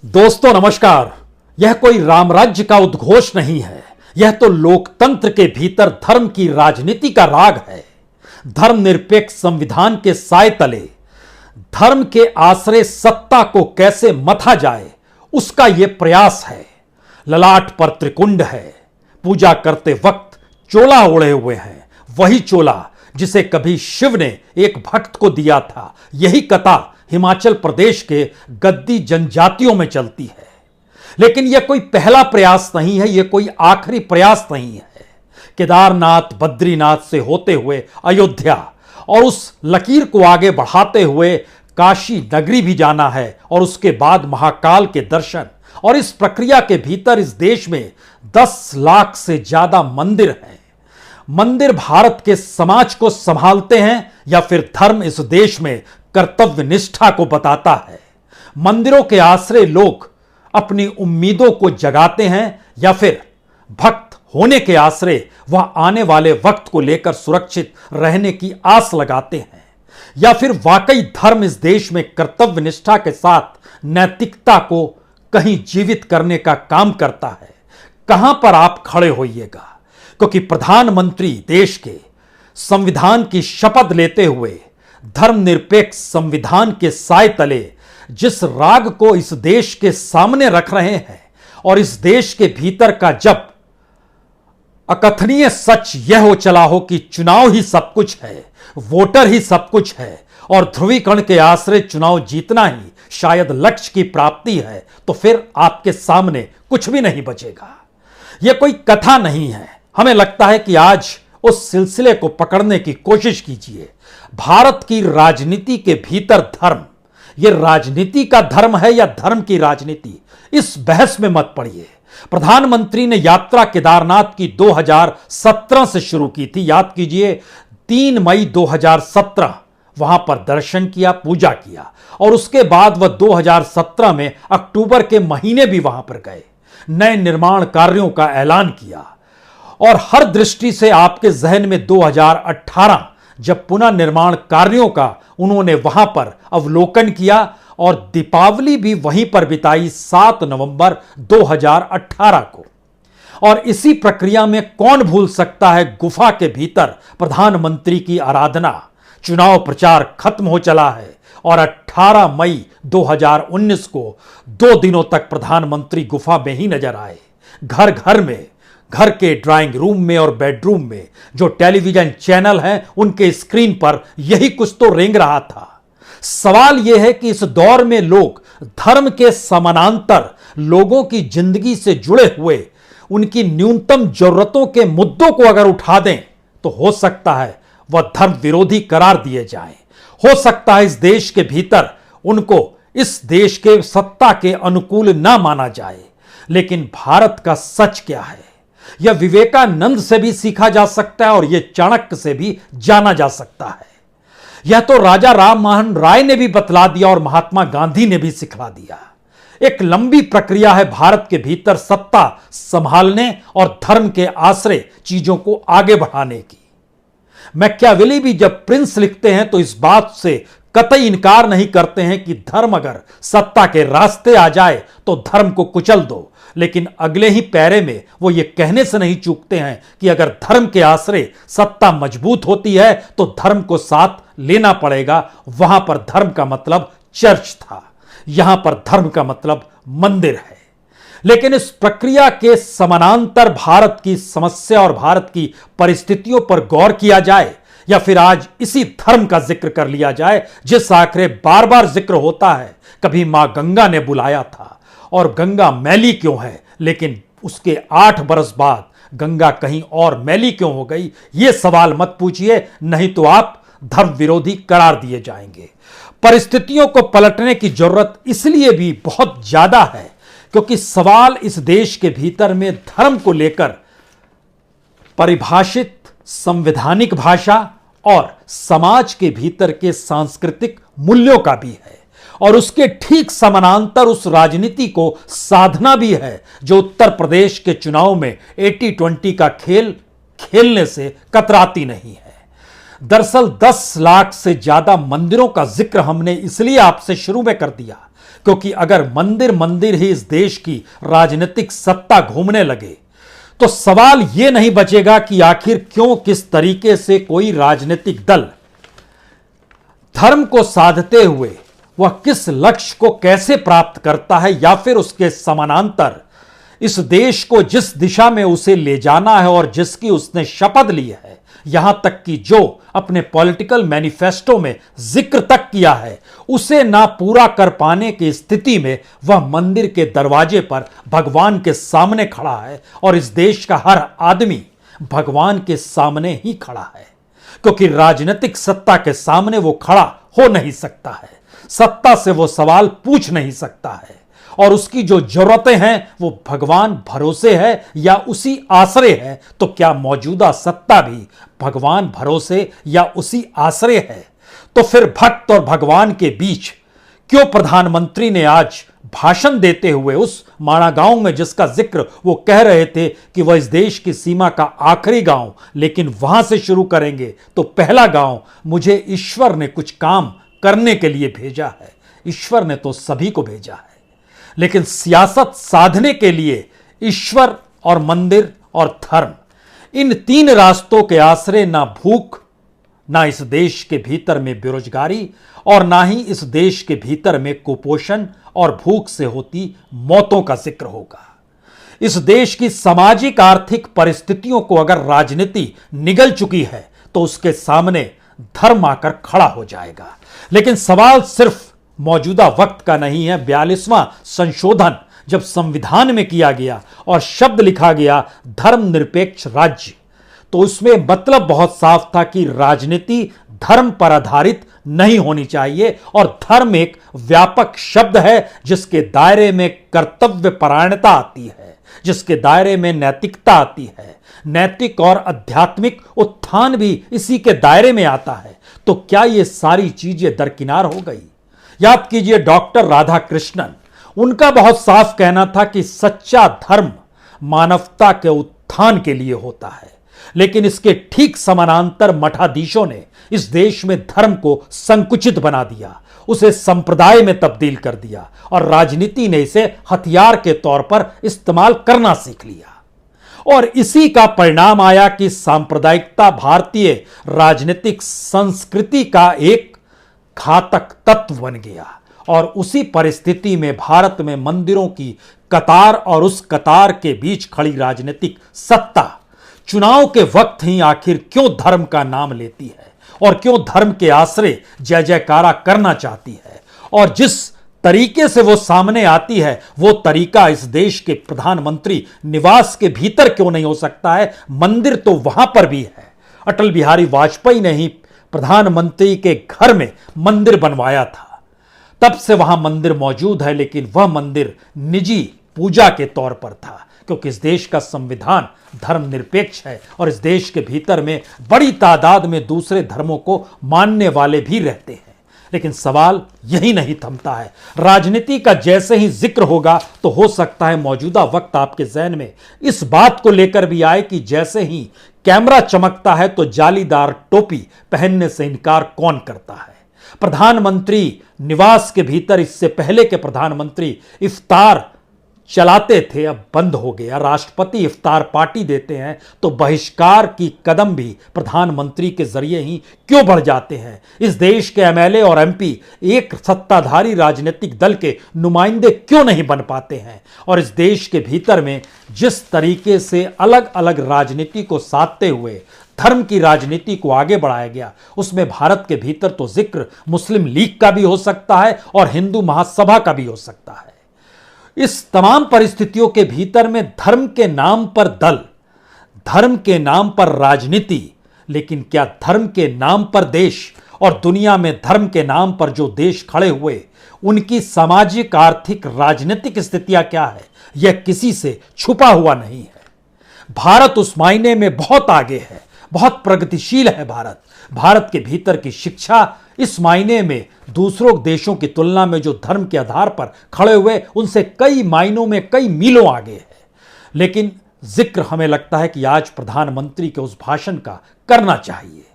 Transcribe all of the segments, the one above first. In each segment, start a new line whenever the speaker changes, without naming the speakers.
दोस्तों नमस्कार। यह कोई रामराज्य का उद्घोष नहीं है, यह तो लोकतंत्र के भीतर धर्म की राजनीति का राग है। धर्मनिरपेक्ष संविधान के साए तले धर्म के आश्रय सत्ता को कैसे मथा जाए, उसका यह प्रयास है। ललाट पर त्रिकुंड है, पूजा करते वक्त चोला ओढ़े हुए हैं, वही चोला जिसे कभी शिव ने एक भक्त को दिया था। यही कथा हिमाचल प्रदेश के गद्दी जनजातियों में चलती है। लेकिन यह कोई पहला प्रयास नहीं है, यह कोई आखिरी प्रयास नहीं है। केदारनाथ बद्रीनाथ से होते हुए अयोध्या और उस लकीर को आगे बढ़ाते हुए काशी नगरी भी जाना है और उसके बाद महाकाल के दर्शन। और इस प्रक्रिया के भीतर इस देश में 10 लाख से ज्यादा मंदिर हैं। मंदिर भारत के समाज को संभालते हैं या फिर धर्म इस देश में कर्तव्य निष्ठा को बताता है। मंदिरों के आश्रय लोग अपनी उम्मीदों को जगाते हैं या फिर भक्त होने के आश्रय वह आने वाले वक्त को लेकर सुरक्षित रहने की आस लगाते हैं, या फिर वाकई धर्म इस देश में कर्तव्य निष्ठा के साथ नैतिकता को कहीं जीवित करने का काम करता है। कहां पर आप खड़े होइएगा, क्योंकि प्रधानमंत्री देश के संविधान की शपथ लेते हुए धर्मनिरपेक्ष संविधान के साए तले जिस राग को इस देश के सामने रख रहे हैं, और इस देश के भीतर का जब अकथनीय सच यह हो चला हो कि चुनाव ही सब कुछ है, वोटर ही सब कुछ है और ध्रुवीकरण के आश्रय चुनाव जीतना ही शायद लक्ष्य की प्राप्ति है, तो फिर आपके सामने कुछ भी नहीं बचेगा। यह कोई कथा नहीं है। हमें लगता है कि आज उस सिलसिले को पकड़ने की कोशिश कीजिए। भारत की राजनीति के भीतर धर्म, यह राजनीति का धर्म है या धर्म की राजनीति, इस बहस में मत पड़िए। प्रधानमंत्री ने यात्रा केदारनाथ की 2017 से शुरू की थी। याद कीजिए, 3 मई 2017 वहां पर दर्शन किया, पूजा किया और उसके बाद वह 2017 में अक्टूबर के महीने भी वहां पर गए, नए निर्माण कार्यों का ऐलान किया। और हर दृष्टि से आपके जहन में 2018 जब पुनः निर्माण कार्यों का उन्होंने वहां पर अवलोकन किया और दीपावली भी वहीं पर बिताई 7 नवंबर 2018 को। और इसी प्रक्रिया में कौन भूल सकता है गुफा के भीतर प्रधानमंत्री की आराधना। चुनाव प्रचार खत्म हो चला है और 18 मई 2019 को 2 दिनों तक प्रधानमंत्री गुफा में ही नजर आए। घर घर में, घर के ड्राइंग रूम में और बेडरूम में जो टेलीविजन चैनल हैं उनके स्क्रीन पर यही कुछ तो रेंग रहा था। सवाल यह है कि इस दौर में लोग धर्म के समानांतर लोगों की जिंदगी से जुड़े हुए उनकी न्यूनतम जरूरतों के मुद्दों को अगर उठा दें तो हो सकता है वह धर्म विरोधी करार दिए जाएं। हो सकता है इस देश के भीतर उनको इस देश के सत्ता के अनुकूल ना माना जाए। लेकिन भारत का सच क्या है, यह विवेकानंद से भी सीखा जा सकता है और यह चाणक्य से भी जाना जा सकता है। यह तो राजा राम मोहन राय ने भी बतला दिया और महात्मा गांधी ने भी सिखला दिया। एक लंबी प्रक्रिया है भारत के भीतर सत्ता संभालने और धर्म के आश्रय चीजों को आगे बढ़ाने की। मैकियावेली भी जब प्रिंस लिखते हैं तो इस बात से कतई इनकार नहीं करते हैं कि धर्म अगर सत्ता के रास्ते आ जाए तो धर्म को कुचल दो। लेकिन अगले ही पैरे में वो ये कहने से नहीं चूकते हैं कि अगर धर्म के आश्रय सत्ता मजबूत होती है तो धर्म को साथ लेना पड़ेगा। वहां पर धर्म का मतलब चर्च था, यहां पर धर्म का मतलब मंदिर है। लेकिन इस प्रक्रिया के समानांतर भारत की समस्या और भारत की परिस्थितियों पर गौर किया जाए या फिर आज इसी धर्म का जिक्र कर लिया जाए जिस आखिर बार बार जिक्र होता है। कभी मां गंगा ने बुलाया था और गंगा मैली क्यों है, लेकिन उसके 8 बरस बाद गंगा कहीं और मैली क्यों हो गई, यह सवाल मत पूछिए, नहीं तो आप धर्म विरोधी करार दिए जाएंगे। परिस्थितियों को पलटने की जरूरत इसलिए भी बहुत ज्यादा है क्योंकि सवाल इस देश के भीतर में धर्म को लेकर परिभाषित संवैधानिक भाषा और समाज के भीतर के सांस्कृतिक मूल्यों का भी है और उसके ठीक समानांतर उस राजनीति को साधना भी है जो उत्तर प्रदेश के चुनाव में 80-20 का खेल खेलने से कतराती नहीं है। दरअसल 10 लाख से ज्यादा मंदिरों का जिक्र हमने इसलिए आपसे शुरू में कर दिया क्योंकि अगर मंदिर मंदिर ही इस देश की राजनीतिक सत्ता घूमने लगे तो सवाल यह नहीं बचेगा कि आखिर क्यों, किस तरीके से कोई राजनीतिक दल धर्म को साधते हुए वह किस लक्ष्य को कैसे प्राप्त करता है, या फिर उसके समानांतर इस देश को जिस दिशा में उसे ले जाना है और जिसकी उसने शपथ ली है, यहां तक कि जो अपने पॉलिटिकल मैनिफेस्टो में जिक्र तक किया है, उसे ना पूरा कर पाने की स्थिति में वह मंदिर के दरवाजे पर भगवान के सामने खड़ा है और इस देश का हर आदमी भगवान के सामने ही खड़ा है, क्योंकि राजनीतिक सत्ता के सामने वो खड़ा हो नहीं सकता है, सत्ता से वो सवाल पूछ नहीं सकता है, और उसकी जो जरूरतें हैं वो भगवान भरोसे है या उसी आश्रय है। तो क्या मौजूदा सत्ता भी भगवान भरोसे या उसी आश्रय है? तो फिर भक्त और भगवान के बीच क्यों प्रधानमंत्री ने आज भाषण देते हुए उस माणा गांव में, जिसका जिक्र वो कह रहे थे कि वह इस देश की सीमा का आखिरी गांव, लेकिन वहां से शुरू करेंगे तो पहला गांव, मुझे ईश्वर ने कुछ काम करने के लिए भेजा है। ईश्वर ने तो सभी को भेजा है, लेकिन सियासत साधने के लिए ईश्वर और मंदिर और धर्म, इन तीन रास्तों के आश्रय ना भूख, ना इस देश के भीतर में बेरोजगारी, और ना ही इस देश के भीतर में कुपोषण और भूख से होती मौतों का जिक्र होगा। इस देश की सामाजिक आर्थिक परिस्थितियों को अगर राजनीति निगल चुकी है तो उसके सामने धर्म आकर खड़ा हो जाएगा। लेकिन सवाल सिर्फ मौजूदा वक्त का नहीं है। 42वां संशोधन जब संविधान में किया गया और शब्द लिखा गया धर्मनिरपेक्ष राज्य, तो उसमें मतलब बहुत साफ था कि राजनीति धर्म पर आधारित नहीं होनी चाहिए, और धर्म एक व्यापक शब्द है जिसके दायरे में कर्तव्य परायणता आती है, जिसके दायरे में नैतिकता आती है, नैतिक और आध्यात्मिक उत्थान भी इसी के दायरे में आता है। तो क्या ये सारी चीजें दरकिनार हो गई? याद कीजिए डॉक्टर राधाकृष्णन, उनका बहुत साफ कहना था कि सच्चा धर्म मानवता के उत्थान के लिए होता है, लेकिन इसके ठीक समानांतर मठाधीशों ने इस देश में धर्म को संकुचित बना दिया, उसे संप्रदाय में तब्दील कर दिया, और राजनीति ने इसे हथियार के तौर पर इस्तेमाल करना सीख लिया। और इसी का परिणाम आया कि सांप्रदायिकता भारतीय राजनीतिक संस्कृति का एक घातक तत्व बन गया, और उसी परिस्थिति में भारत में मंदिरों की कतार और उस कतार के बीच खड़ी राजनीतिक सत्ता चुनाव के वक्त ही आखिर क्यों धर्म का नाम लेती है और क्यों धर्म के आश्रय जय जयकारा करना चाहती है, और जिस तरीके से वो सामने आती है वो तरीका इस देश के प्रधानमंत्री निवास के भीतर क्यों नहीं हो सकता है? मंदिर तो वहां पर भी है। अटल बिहारी वाजपेयी ने ही प्रधानमंत्री के घर में मंदिर बनवाया था, तब से वहां मंदिर मौजूद है, लेकिन वह मंदिर निजी पूजा के तौर पर था, क्योंकि इस देश का संविधान धर्मनिरपेक्ष है और इस देश के भीतर में बड़ी तादाद में दूसरे धर्मों को मानने वाले भी रहते हैं। लेकिन सवाल यही नहीं थमता है। राजनीति का जैसे ही जिक्र होगा तो हो सकता है मौजूदा वक्त आपके जहन में इस बात को लेकर भी आए कि जैसे ही कैमरा चमकता है तो जालीदार टोपी पहनने से इनकार कौन करता है। प्रधानमंत्री निवास के भीतर इससे पहले के प्रधानमंत्री इफ्तार चलाते थे, अब बंद हो गया। राष्ट्रपति इफ्तार पार्टी देते हैं तो बहिष्कार की कदम भी प्रधानमंत्री के जरिए ही क्यों बढ़ जाते हैं। इस देश के एमएलए और एमपी एक सत्ताधारी राजनीतिक दल के नुमाइंदे क्यों नहीं बन पाते हैं। और इस देश के भीतर में जिस तरीके से अलग अलग राजनीति को साधते हुए धर्म की राजनीति को आगे बढ़ाया गया, उसमें भारत के भीतर तो जिक्र मुस्लिम लीग का भी हो सकता है और हिंदू महासभा का भी हो सकता है। इस तमाम परिस्थितियों के भीतर में धर्म के नाम पर दल, धर्म के नाम पर राजनीति, लेकिन क्या धर्म के नाम पर देश, और दुनिया में धर्म के नाम पर जो देश खड़े हुए उनकी सामाजिक आर्थिक राजनीतिक स्थितियां क्या है, यह किसी से छुपा हुआ नहीं है। भारत उस मायने में बहुत आगे है, बहुत प्रगतिशील है। भारत के भीतर की शिक्षा इस मायने में दूसरों देशों की तुलना में जो धर्म के आधार पर खड़े हुए उनसे कई मायनों में कई मीलों आगे है। लेकिन जिक्र हमें लगता है कि आज प्रधानमंत्री के उस भाषण का करना चाहिए।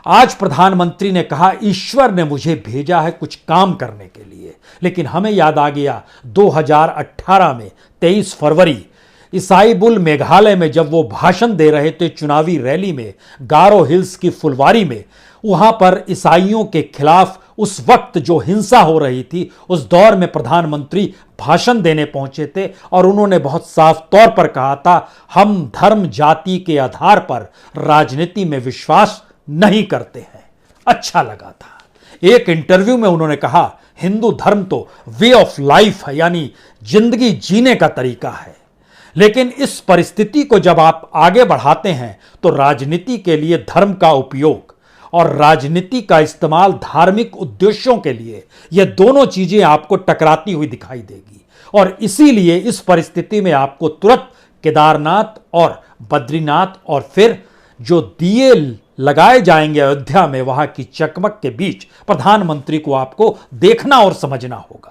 आज प्रधानमंत्री ने कहा, ईश्वर ने मुझे भेजा है कुछ काम करने के लिए। लेकिन हमें याद आ गया 2018 में 23 फरवरी ईसाई बुल मेघालय में जब वो भाषण दे रहे थे चुनावी रैली में, गारो हिल्स की फुलवारी में, वहां पर ईसाइयों के खिलाफ उस वक्त जो हिंसा हो रही थी, उस दौर में प्रधानमंत्री भाषण देने पहुंचे थे और उन्होंने बहुत साफ तौर पर कहा था, हम धर्म जाति के आधार पर राजनीति में विश्वास नहीं करते हैं। अच्छा लगा था। एक इंटरव्यू में उन्होंने कहा, हिंदू धर्म तो वे ऑफ लाइफ है, यानी जिंदगी जीने का तरीका है। लेकिन इस परिस्थिति को जब आप आगे बढ़ाते हैं तो राजनीति के लिए धर्म का उपयोग और राजनीति का इस्तेमाल धार्मिक उद्देश्यों के लिए, यह दोनों चीजें आपको टकराती हुई दिखाई देगी। और इसीलिए इस परिस्थिति में आपको तुरंत केदारनाथ और बद्रीनाथ और फिर जो दिए लगाए जाएंगे अयोध्या में, वहां की चकमक के बीच प्रधानमंत्री को आपको देखना और समझना होगा।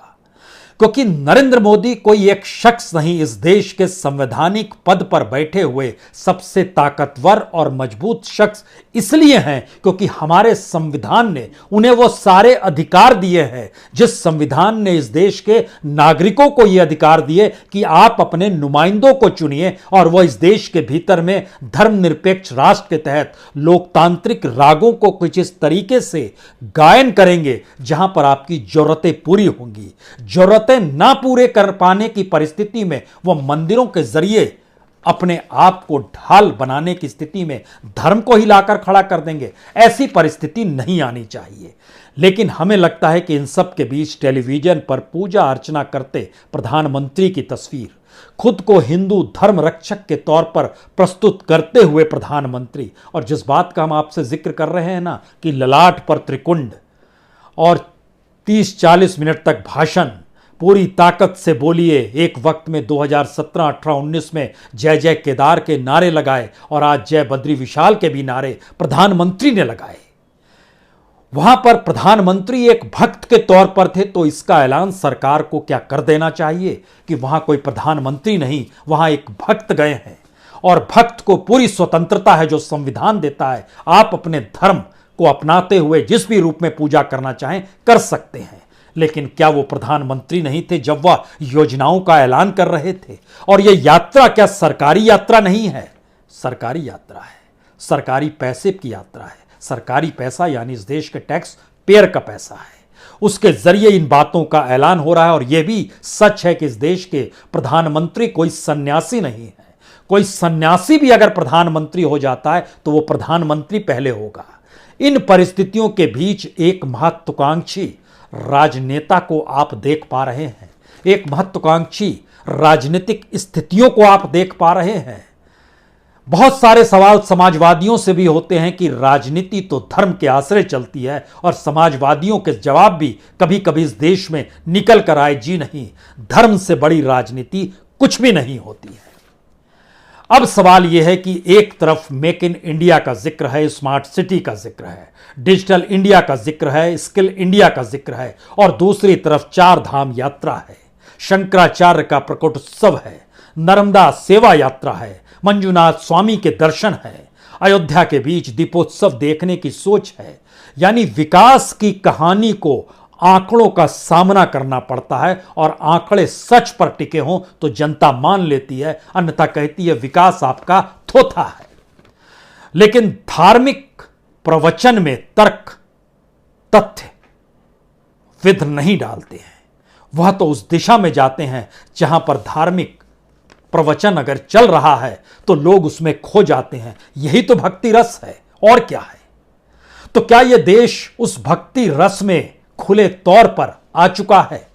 क्योंकि नरेंद्र मोदी कोई एक शख्स नहीं, इस देश के संवैधानिक पद पर बैठे हुए सबसे ताकतवर और मजबूत शख्स इसलिए हैं क्योंकि हमारे संविधान ने उन्हें वो सारे अधिकार दिए हैं जिस संविधान ने इस देश के नागरिकों को ये अधिकार दिए कि आप अपने नुमाइंदों को चुनिए और वह इस देश के भीतर में धर्मनिरपेक्ष राष्ट्र के तहत लोकतांत्रिक रागों को कुछ इस तरीके से गायन करेंगे जहां पर आपकी जरूरतें पूरी होंगी। जरूरतें ना पूरे कर पाने की परिस्थिति में वह मंदिरों के जरिए अपने आप को ढाल बनाने की स्थिति में धर्म को ही लाकर खड़ा कर देंगे। ऐसी परिस्थिति नहीं आनी चाहिए। लेकिन हमें लगता है कि इन सब के बीच टेलीविजन पर पूजा अर्चना करते प्रधानमंत्री की तस्वीर, खुद को हिंदू धर्म रक्षक के तौर पर प्रस्तुत करते हुए प्रधानमंत्री, और जिस बात का हम आपसे जिक्र कर रहे हैं ना कि ललाट पर त्रिकुंड और 30-40 मिनट तक भाषण, पूरी ताकत से बोलिए। एक वक्त में 2017, 18, 19 में जय जय केदार के नारे लगाए और आज जय बद्री विशाल के भी नारे प्रधानमंत्री ने लगाए। वहां पर प्रधानमंत्री एक भक्त के तौर पर थे तो इसका ऐलान सरकार को क्या कर देना चाहिए कि वहां कोई प्रधानमंत्री नहीं, वहां एक भक्त गए हैं और भक्त को पूरी स्वतंत्रता है जो संविधान देता है। आप अपने धर्म को अपनाते हुए जिस भी रूप में पूजा करना चाहें कर सकते हैं। लेकिन क्या वो प्रधानमंत्री नहीं थे जब वह योजनाओं का ऐलान कर रहे थे? और यह यात्रा क्या सरकारी यात्रा नहीं है? सरकारी यात्रा है, सरकारी पैसे की यात्रा है। सरकारी पैसा यानी इस देश के टैक्स पेयर का पैसा है, उसके जरिए इन बातों का ऐलान हो रहा है। और यह भी सच है कि इस देश के प्रधानमंत्री कोई सन्यासी नहीं है। कोई सन्यासी भी अगर प्रधानमंत्री हो जाता है तो वो प्रधानमंत्री पहले होगा। इन परिस्थितियों के बीच एक महत्वाकांक्षी राजनेता को आप देख पा रहे हैं, एक महत्वाकांक्षी राजनीतिक स्थितियों को आप देख पा रहे हैं। बहुत सारे सवाल समाजवादियों से भी होते हैं कि राजनीति तो धर्म के आश्रय चलती है, और समाजवादियों के जवाब भी कभी कभी इस देश में निकल कर आए, जी नहीं, धर्म से बड़ी राजनीति कुछ भी नहीं होती है। अब सवाल यह है कि एक तरफ मेक इन इंडिया का जिक्र है, स्मार्ट सिटी का जिक्र है, डिजिटल इंडिया का जिक्र है, स्किल इंडिया का जिक्र है, और दूसरी तरफ 4 धाम यात्रा है, शंकराचार्य का प्रकटोत्सव है, नर्मदा सेवा यात्रा है, मंजुनाथ स्वामी के दर्शन है, अयोध्या के बीच दीपोत्सव देखने की सोच है। यानी विकास की कहानी को आंकड़ों का सामना करना पड़ता है, और आंकड़े सच पर टिके हों तो जनता मान लेती है, अन्यथा कहती है विकास आपका थोथा है। लेकिन धार्मिक प्रवचन में तर्क, तथ्य, विध नहीं डालते हैं। वह तो उस दिशा में जाते हैं जहां पर धार्मिक प्रवचन अगर चल रहा है तो लोग उसमें खो जाते हैं। यही तो भक्ति रस है, और क्या है? तो क्या यह देश उस भक्ति रस में खुले तौर पर आ चुका है,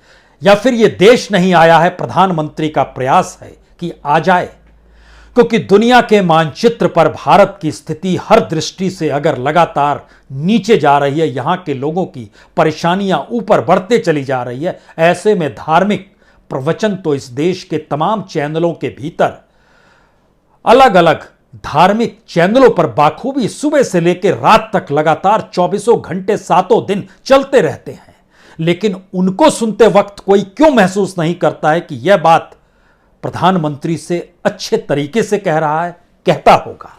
या फिर यह देश नहीं आया है? प्रधानमंत्री का प्रयास है कि आ जाए, क्योंकि दुनिया के मानचित्र पर भारत की स्थिति हर दृष्टि से अगर लगातार नीचे जा रही है, यहां के लोगों की परेशानियां ऊपर बढ़ते चली जा रही है, ऐसे में धार्मिक प्रवचन तो इस देश के तमाम चैनलों के भीतर, अलग अलग धार्मिक चैनलों पर बाखूबी सुबह से लेकर रात तक लगातार 24 घंटे 7 दिन चलते रहते हैं। लेकिन उनको सुनते वक्त कोई क्यों महसूस नहीं करता है कि यह बात प्रधानमंत्री से अच्छे तरीके से कह रहा है? कहता होगा।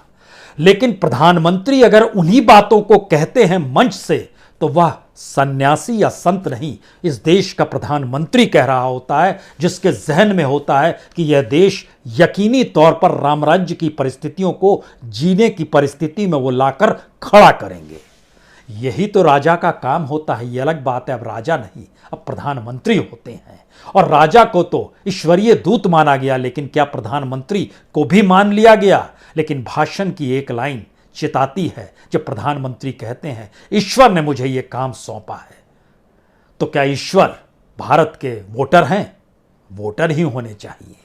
लेकिन प्रधानमंत्री अगर उन्हीं बातों को कहते हैं मंच से, तो वह सन्यासी या संत नहीं, इस देश का प्रधानमंत्री कह रहा होता है, जिसके जहन में होता है कि यह देश यकीनी तौर पर रामराज्य की परिस्थितियों को जीने की परिस्थिति में वो लाकर खड़ा करेंगे। यही तो राजा का काम होता है। ये अलग बात है, अब राजा नहीं, अब प्रधानमंत्री होते हैं। और राजा को तो ईश्वरीय दूत माना गया, लेकिन क्या प्रधानमंत्री को भी मान लिया गया? लेकिन भाषण की एक लाइन चिताती है, जब प्रधानमंत्री कहते हैं ईश्वर ने मुझे यह काम सौंपा है। तो क्या ईश्वर भारत के वोटर हैं? वोटर ही होने चाहिए।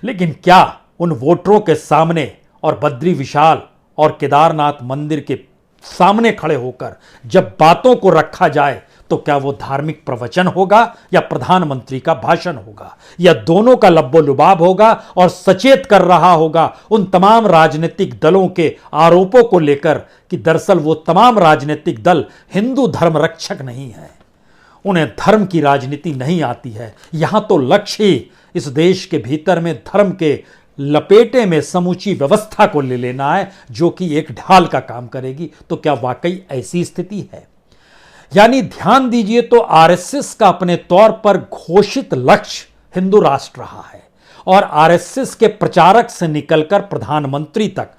लेकिन क्या उन वोटरों के सामने और बद्री विशाल और केदारनाथ मंदिर के सामने खड़े होकर जब बातों को रखा जाए, तो क्या वो धार्मिक प्रवचन होगा या प्रधानमंत्री का भाषण होगा, या दोनों का लब्बो लुबाब होगा और सचेत कर रहा होगा उन तमाम राजनीतिक दलों के आरोपों को लेकर कि दरअसल वो तमाम राजनीतिक दल हिंदू धर्म रक्षक नहीं है, उन्हें धर्म की राजनीति नहीं आती है। यहां तो लक्ष्य ही इस देश के भीतर में धर्म के लपेटे में समूची व्यवस्था को ले लेना है, जो कि एक ढाल का काम करेगी। तो क्या वाकई ऐसी स्थिति है? यानी ध्यान दीजिए, तो आरएसएस का अपने तौर पर घोषित लक्ष्य हिंदू राष्ट्र रहा है, और आरएसएस के प्रचारक से निकलकर प्रधानमंत्री तक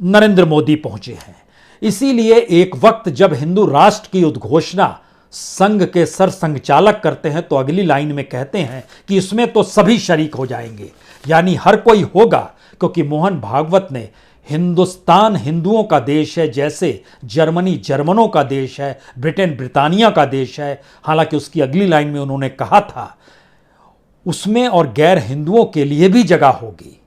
नरेंद्र मोदी पहुंचे हैं। इसीलिए एक वक्त जब हिंदू राष्ट्र की उद्घोषणा संघ के सरसंघचालक करते हैं, तो अगली लाइन में कहते हैं कि इसमें तो सभी शरीक हो जाएंगे, यानी हर कोई होगा, क्योंकि मोहन भागवत ने हिंदुस्तान हिंदुओं का देश है, जैसे जर्मनी जर्मनों का देश है, ब्रिटेन ब्रिटानिया का देश है। हालांकि उसकी अगली लाइन में उन्होंने कहा था उसमें और गैर हिंदुओं के लिए भी जगह होगी।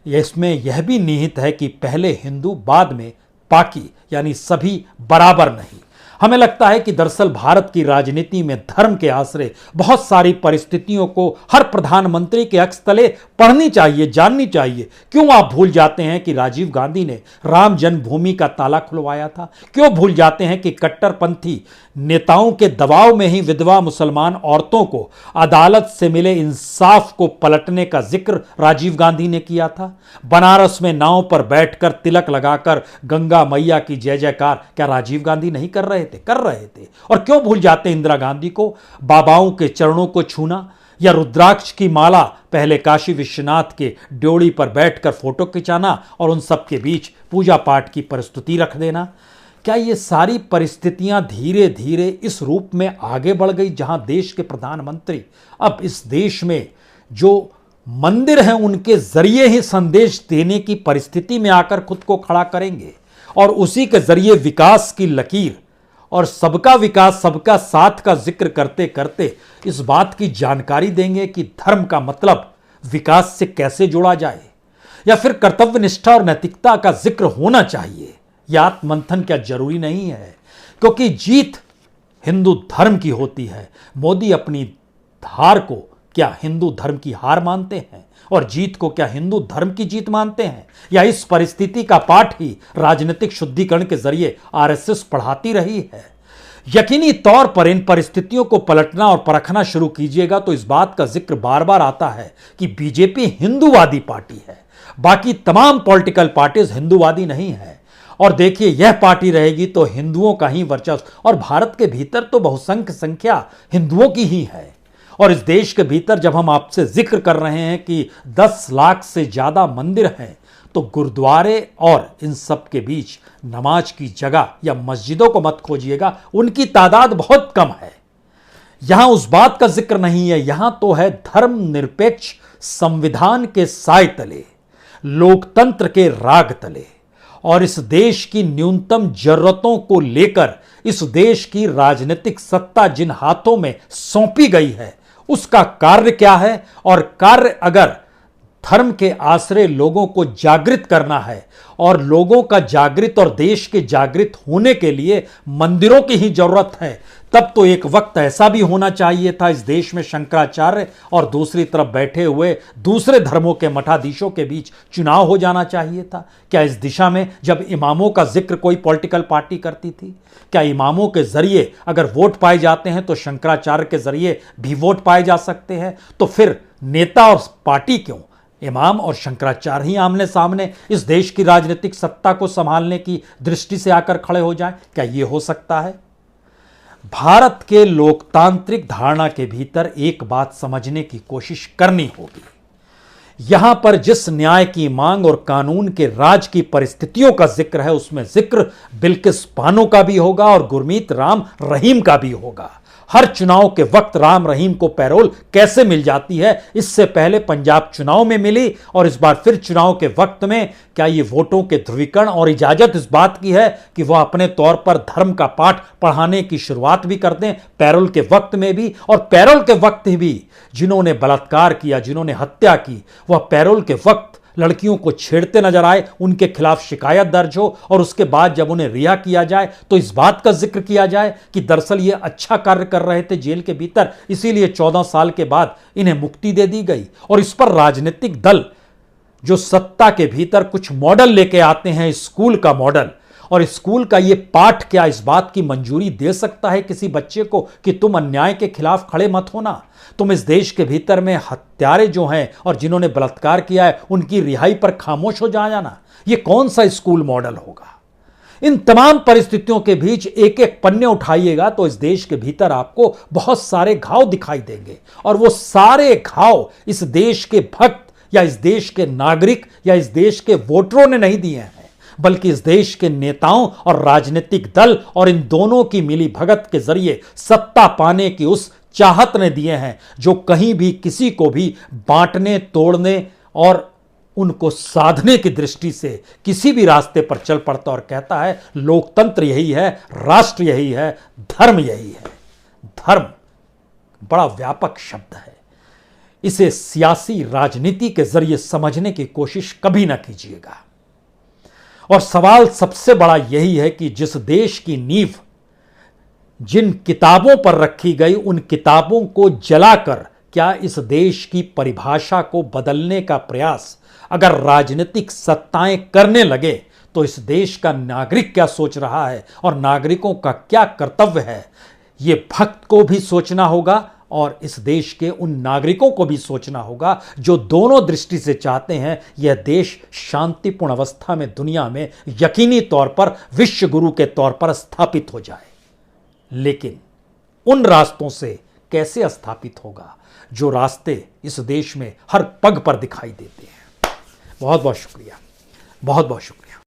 इसमें यह भी निहित है कि पहले हिंदू बाद में बाकी, यानी सभी बराबर नहीं। हमें लगता है कि दरअसल भारत की राजनीति में धर्म के आश्रय बहुत सारी परिस्थितियों को हर प्रधानमंत्री के अक्ष तले पढ़नी चाहिए, जाननी चाहिए। क्यों आप भूल जाते हैं कि राजीव गांधी ने राम जन्मभूमि का ताला खुलवाया था? क्यों भूल जाते हैं कि कट्टरपंथी नेताओं के दबाव में ही विधवा मुसलमान औरतों को अदालत से मिले इंसाफ को पलटने का जिक्र राजीव गांधी ने किया था? बनारस में नाव पर बैठकर तिलक लगाकर गंगा मैया की जय जयकार क्या राजीव गांधी नहीं कर रहे थे? कर रहे थे। और क्यों भूल जाते इंदिरा गांधी को बाबाओं के चरणों को छूना, या रुद्राक्ष की माला पहले काशी विश्वनाथ के ड्योढ़ी पर बैठकर फोटो खिंचाना और उन सब के बीच पूजा पाठ की प्रस्तुति रख देना? क्या ये सारी परिस्थितियां धीरे धीरे इस रूप में आगे बढ़ गई, जहां देश के प्रधानमंत्री अब इस देश में जो मंदिर हैं उनके जरिए ही संदेश देने की परिस्थिति में आकर खुद को खड़ा करेंगे, और उसी के जरिए विकास की लकीर और सबका विकास सबका साथ का जिक्र करते करते इस बात की जानकारी देंगे कि धर्म का मतलब विकास से कैसे जोड़ा जाए, या फिर कर्तव्य निष्ठा और नैतिकता का जिक्र होना चाहिए। यह आत्ममंथन क्या जरूरी नहीं है? क्योंकि जीत हिंदू धर्म की होती है। मोदी अपनी हार को क्या हिंदू धर्म की हार मानते हैं, और जीत को क्या हिंदू धर्म की जीत मानते हैं? या इस परिस्थिति का पाठ ही राजनीतिक शुद्धिकरण के जरिए आरएसएस पढ़ाती रही है? यकीनी तौर पर इन परिस्थितियों को पलटना और परखना शुरू कीजिएगा तो इस बात का जिक्र बार बार आता है कि बीजेपी हिंदूवादी पार्टी है, बाकी तमाम पॉलिटिकल पार्टीज हिंदूवादी नहीं है। और देखिए, यह पार्टी रहेगी तो हिंदुओं का ही वर्चस्व, और भारत के भीतर तो बहुसंख्य संख्या हिंदुओं की ही है। और इस देश के भीतर जब हम आपसे जिक्र कर रहे हैं कि 10 लाख से ज्यादा मंदिर हैं, तो गुरुद्वारे और इन सब के बीच नमाज की जगह या मस्जिदों को मत खोजिएगा, उनकी तादाद बहुत कम है। यहां उस बात का जिक्र नहीं है, यहां तो है धर्म निरपेक्ष संविधान के साए तले, लोकतंत्र के राग तले, और इस देश की न्यूनतम जरूरतों को लेकर इस देश की राजनीतिक सत्ता जिन हाथों में सौंपी गई है उसका कार्य क्या है। और कार्य अगर धर्म के आश्रय लोगों को जागृत करना है, और लोगों का जागृत और देश के जागृत होने के लिए मंदिरों की ही जरूरत है, तब तो एक वक्त ऐसा भी होना चाहिए था इस देश में शंकराचार्य और दूसरी तरफ बैठे हुए दूसरे धर्मों के मठाधीशों के बीच चुनाव हो जाना चाहिए था। क्या इस दिशा में जब इमामों का जिक्र कोई पॉलिटिकल पार्टी करती थी, क्या इमामों के जरिए अगर वोट पाए जाते हैं तो शंकराचार्य के जरिए भी वोट पाए जा सकते हैं? तो फिर नेता और पार्टी क्यों, इमाम और शंकराचार्य ही आमने सामने इस देश की राजनीतिक सत्ता को संभालने की दृष्टि से आकर खड़े हो जाएं? क्या यह हो सकता है? भारत के लोकतांत्रिक धारणा के भीतर एक बात समझने की कोशिश करनी होगी। यहां पर जिस न्याय की मांग और कानून के राज की परिस्थितियों का जिक्र है, उसमें जिक्र बिल्किस बानो का भी होगा और गुरमीत राम रहीम का भी होगा। हर चुनाव के वक्त राम रहीम को पैरोल कैसे मिल जाती है, इससे पहले पंजाब चुनाव में मिली और इस बार फिर चुनाव के वक्त में, क्या ये वोटों के ध्रुवीकरण और इजाजत इस बात की है कि वह अपने तौर पर धर्म का पाठ पढ़ाने की शुरुआत भी कर दें पैरोल के वक्त में भी? और पैरोल के वक्त भी जिन्होंने बलात्कार किया, जिन्होंने हत्या की, वह पैरोल के वक्त लड़कियों को छेड़ते नजर आए, उनके खिलाफ शिकायत दर्ज हो और उसके बाद जब उन्हें रिहा किया जाए तो इस बात का जिक्र किया जाए कि दरअसल ये अच्छा कार्य कर रहे थे जेल के भीतर, इसीलिए 14 साल के बाद इन्हें मुक्ति दे दी गई। और इस पर राजनीतिक दल जो सत्ता के भीतर कुछ मॉडल लेके आते हैं, स्कूल का मॉडल, और स्कूल का ये पाठ क्या इस बात की मंजूरी दे सकता है किसी बच्चे को कि तुम अन्याय के खिलाफ खड़े मत होना, तुम इस देश के भीतर में हत्यारे जो हैं और जिन्होंने बलात्कार किया है उनकी रिहाई पर खामोश हो जाना? ये कौन सा स्कूल मॉडल होगा? इन तमाम परिस्थितियों के बीच एक एक पन्ने उठाइएगा तो इस देश के भीतर आपको बहुत सारे घाव दिखाई देंगे, और वो सारे घाव इस देश के भक्त या इस देश के नागरिक या इस देश के वोटरों ने नहीं दिए हैं, बल्कि इस देश के नेताओं और राजनीतिक दल और इन दोनों की मिली भगत के जरिए सत्ता पाने की उस चाहत ने दिए हैं, जो कहीं भी किसी को भी बांटने, तोड़ने और उनको साधने की दृष्टि से किसी भी रास्ते पर चल पड़ता और कहता है लोकतंत्र यही है, राष्ट्र यही है, धर्म यही है। धर्म बड़ा व्यापक शब्द है, इसे सियासी राजनीति के जरिए समझने की कोशिश कभी ना कीजिएगा। और सवाल सबसे बड़ा यही है कि जिस देश की नींव जिन किताबों पर रखी गई, उन किताबों को जलाकर क्या इस देश की परिभाषा को बदलने का प्रयास अगर राजनीतिक सत्ताएं करने लगे तो इस देश का नागरिक क्या सोच रहा है और नागरिकों का क्या कर्तव्य है, ये भक्त को भी सोचना होगा और इस देश के उन नागरिकों को भी सोचना होगा जो दोनों दृष्टि से चाहते हैं यह देश शांतिपूर्ण अवस्था में दुनिया में यकीनी तौर पर विश्व गुरु के तौर पर स्थापित हो जाए। लेकिन उन रास्तों से कैसे स्थापित होगा जो रास्ते इस देश में हर पग पर दिखाई देते हैं? बहुत बहुत शुक्रिया, बहुत बहुत शुक्रिया।